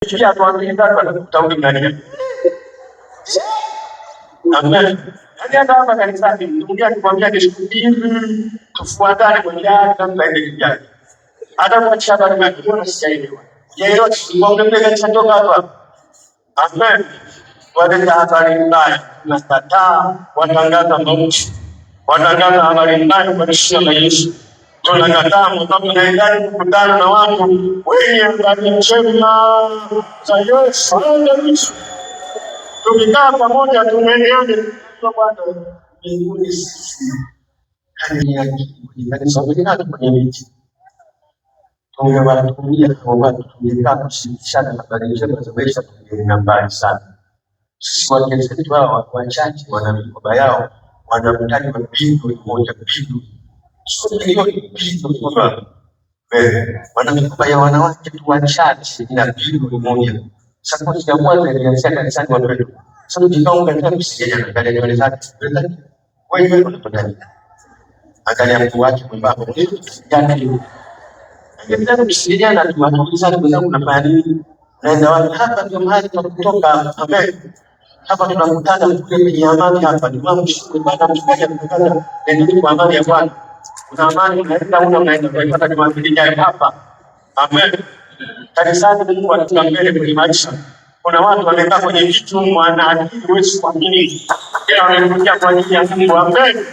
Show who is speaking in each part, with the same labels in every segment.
Speaker 1: Pia tuambie hapa tutaudi ndani. Amen. Hata hapa kanisani tunaongea tukwambia keshuhudini tufuatane kwenye haya namna ile kijana. Hata kwa shamba ni kiona sijaelewa. Yeye ngombe mbele chatoka hapa. Amen. Waleta habari mbaya na kataa watangaza mauti. Watangaza habari mbaya kwa jina la Yesu. Tunakataa sababu tunahitaji kukutana na watu wenye habari njema za Yesu. Haleluya. Tukikaa pamoja tumeeleane kwa Bwana mbinguni sisi. Hali yake ni sababu kwenye miti. Tungewatumia kwa watu tungekaa kushirikishana habari njema za maisha tungeenda mbali sana. Sisi wakezetu hawa wachache wana mikoba yao wanamtaji mapindu moja pindu. Sio pindu kwa wana mikoba ya wanawake tu wachache ina pindu moja. Sasa kwa kwanza nilianza kanisani watu wetu. Sasa tukao katika kusaidia kale nywele zake. Wewe unapata angalia mtu wake mwembamba yake. Ndio kusaidia na tuwatuliza ndugu zangu na mahali naenda wapi hapa ndio mahali pa kutoka. Amen. Hapa tunakutana kule kwenye amani hapa ni mambo shukuru mshikaji kukutana ndio kwa amani ya Bwana. Una amani unaenda kupata Jumapili ijayo hapa. Amen. Kanisani Mungu anatuka mbele kwenye maisha. Kuna watu wamekaa kwenye vitu wanaakili huwezi kuamini. Kila wamekuja kwa ajili ya Mungu. Amen.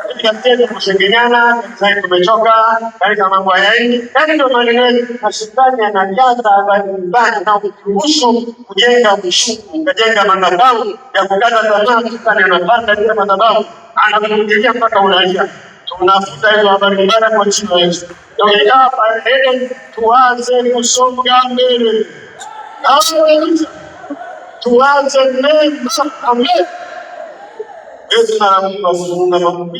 Speaker 1: Katika tendo kushengenyana, sasa tumechoka, katika mambo hayaendi. Ndio maneno yetu mashindano yanajaza habari mbaya na kuruhusu kujenga mshuku, kujenga madhabahu ya kukata tamaa, tukane anapanda ile madhabahu, anakurudia mpaka unalia. Tunafuta hizo habari mbaya kwa jina la Yesu. Ndio hapa ndio tuanze kusonga mbele. Haleluya. Tuanze mbele. Amen. Yesu na Mungu